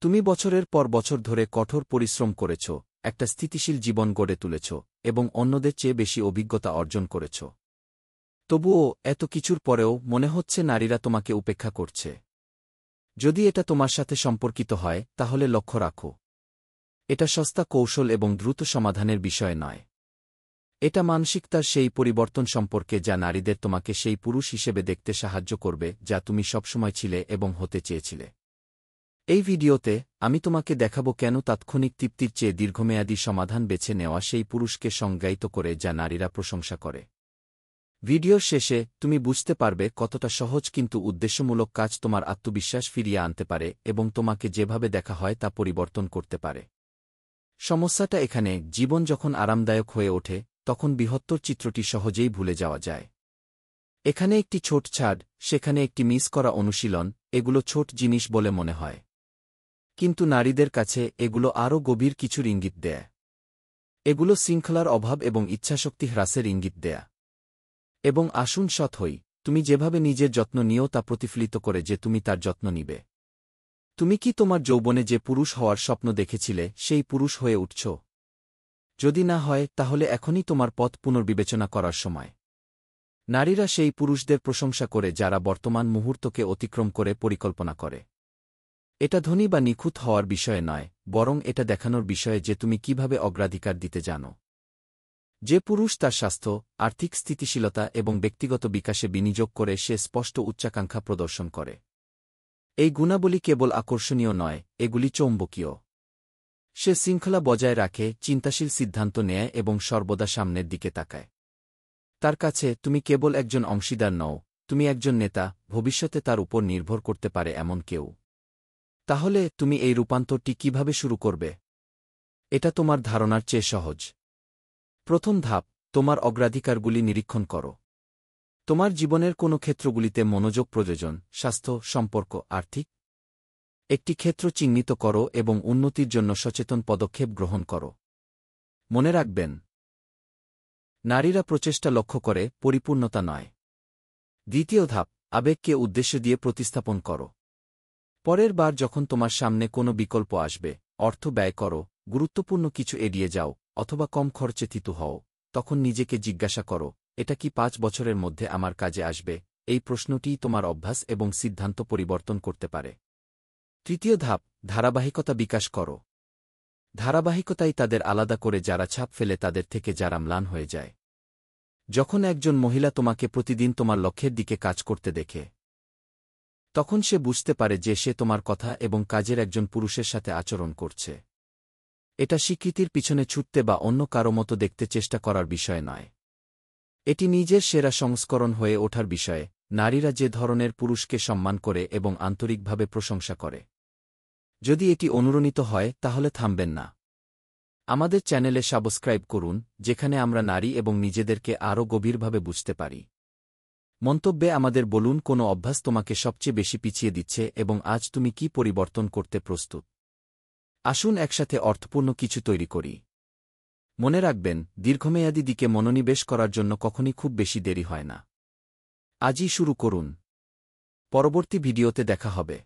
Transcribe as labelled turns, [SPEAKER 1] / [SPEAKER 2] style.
[SPEAKER 1] তুমি বছরের পর বছর ধরে কঠোর পরিশ্রম করেছ, একটা স্থিতিশীল জীবন গড়ে তুলেছ এবং অন্যদের চেয়ে বেশি অভিজ্ঞতা অর্জন করেছ। তবুও এত কিছুর পরেও মনে হচ্ছে নারীরা তোমাকে উপেক্ষা করছে। যদি এটা তোমার সাথে সম্পর্কিত হয় তাহলে লক্ষ্য রাখো। এটা সস্তা কৌশল এবং দ্রুত সমাধানের বিষয় নয়। এটা মানসিকতার সেই পরিবর্তন সম্পর্কে যা নারীদের তোমাকে সেই পুরুষ হিসেবে দেখতে সাহায্য করবে যা তুমি সবসময় ছিলে এবং হতে চেয়েছিলে। এই ভিডিওতে আমি তোমাকে দেখাবো কেন তাৎক্ষণিক তৃপ্তির চেয়ে দীর্ঘমেয়াদী সমাধান বেছে নেওয়া সেই পুরুষকে সংজ্ঞায়িত করে যা নারীরা প্রশংসা করে। ভিডিওর শেষে তুমি বুঝতে পারবে কতটা সহজ কিন্তু উদ্দেশ্যমূলক কাজ তোমার আত্মবিশ্বাস ফিরিয়ে আনতে পারে এবং তোমাকে যেভাবে দেখা হয় তা পরিবর্তন করতে পারে। সমস্যাটা এখানে, জীবন যখন আরামদায়ক হয়ে ওঠে তখন বৃহত্তর চিত্রটি সহজেই ভুলে যাওয়া যায়। এখানে একটি ছোট ছাড়, সেখানে একটি মিস করা অনুশীলন, এগুলো ছোট জিনিস বলে মনে হয়, কিন্তু নারীদের কাছে এগুলো আরও গভীর কিছুর ইঙ্গিত দেয়। এগুলো শৃঙ্খলার অভাব এবং ইচ্ছাশক্তি হ্রাসের ইঙ্গিত দেয়া। এবং আসুন সৎ হই, তুমি যেভাবে নিজের যত্ন নিও তা প্রতিফলিত করে যে তুমি তার যত্ন নিবে। তুমি কি তোমার যৌবনে যে পুরুষ হওয়ার স্বপ্ন দেখেছিলে সেই পুরুষ হয়ে উঠছ? যদি না হয় তাহলে এখনই তোমার পথ পুনর্বিবেচনা করার সময়। নারীরা সেই পুরুষদের প্রশংসা করে যারা বর্তমান মুহূর্তকে অতিক্রম করে পরিকল্পনা করে। এটা ধনী বা নিখুঁত হওয়ার বিষয়ে নয়, বরং এটা দেখানোর বিষয়ে যে তুমি কিভাবে অগ্রাধিকার দিতে জানো। যে পুরুষ তার স্বাস্থ্য, আর্থিক স্থিতিশীলতা এবং ব্যক্তিগত বিকাশে বিনিয়োগ করে সে স্পষ্ট উচ্চাকাঙ্ক্ষা প্রদর্শন করে। এই গুণাবলী কেবল আকর্ষণীয় নয়, এগুলি চৌম্বকীয়। সে শৃঙ্খলা বজায় রাখে, চিন্তাশীল সিদ্ধান্ত নেয় এবং সর্বদা সামনের দিকে তাকায়। তার কাছে তুমি কেবল একজন অংশীদার নও, তুমি একজন নেতা, ভবিষ্যতে তার উপর নির্ভর করতে পারে এমন কেউ। তাহলে তুমি এই রূপান্তরটি কিভাবে শুরু করবে? এটা তোমার ধারণার চেয়ে সহজ। প্রথম ধাপ, তোমার অগ্রাধিকারগুলি নিরীক্ষণ করো। তোমার জীবনের কোন ক্ষেত্রগুলিতে মনোযোগ প্রয়োজন, স্বাস্থ্য, সম্পর্ক, আর্থিক? একটি ক্ষেত্র চিহ্নিত করো এবং উন্নতির জন্য সচেতন পদক্ষেপ গ্রহণ করো। মনে রাখবেন, নারীরা প্রচেষ্টা লক্ষ্য করে, পরিপূর্ণতা নয়। দ্বিতীয় ধাপ, আবেগকে উদ্দেশ্য দিয়ে প্রতিস্থাপন করো। পরের বার যখন তোমার সামনে কোনো বিকল্প আসবে, অর্থ ব্যয় করো, গুরুত্বপূর্ণ কিছু এড়িয়ে যাও, অথবা কম খরচে থিতু হও, তখন নিজেকে জিজ্ঞাসা করো, এটা কি 5 বছরের মধ্যে আমার কাজে আসবে? এই প্রশ্নটিই তোমার অভ্যাস এবং সিদ্ধান্ত পরিবর্তন করতে পারে। তৃতীয় ধাপ, ধারাবাহিকতা বিকাশ করো। ধারাবাহিকতাই তাদের আলাদা করে যারা ছাপ ফেলে তাদের থেকে যারা ম্লান হয়ে যায়। যখন একজন মহিলা তোমাকে প্রতিদিন তোমার লক্ষ্যের দিকে কাজ করতে দেখে, তখন সে বুঝতে পারে যে সে তোমার কথা এবং কাজের একজন পুরুষের সাথে আচরণ করছে। এটা স্বীকৃতির পিছনে ছুটতে বা অন্য কারো মতো দেখতে চেষ্টা করার বিষয় নয়। এটি নিজের সেরা সংস্করণ হয়ে ওঠার বিষয়ে। নারীরা যে ধরনের পুরুষকে সম্মান করে এবং আন্তরিকভাবে প্রশংসা করে, যদি এটি অনুরণিত হয় তাহলে থামবেন না। আমাদের চ্যানেলে সাবস্ক্রাইব করুন, যেখানে আমরা নারী এবং নিজেদেরকে আরও গভীরভাবে বুঝতে পারি। মন্তব্যে আমাদের বলুন কোন অভ্যাস তোমাকে সবচেয়ে বেশি পিছিয়ে দিচ্ছে এবং আজ তুমি কি পরিবর্তন করতে প্রস্তুত। আসুন একসাথে অর্থপূর্ণ কিছু তৈরি করি। মনে রাখবেন, দীর্ঘমেয়াদী দিকে মনোনিবেশ করার জন্য কখনই খুব বেশি দেরি হয় না। আজই শুরু করুন। পরবর্তী ভিডিওতে দেখা হবে।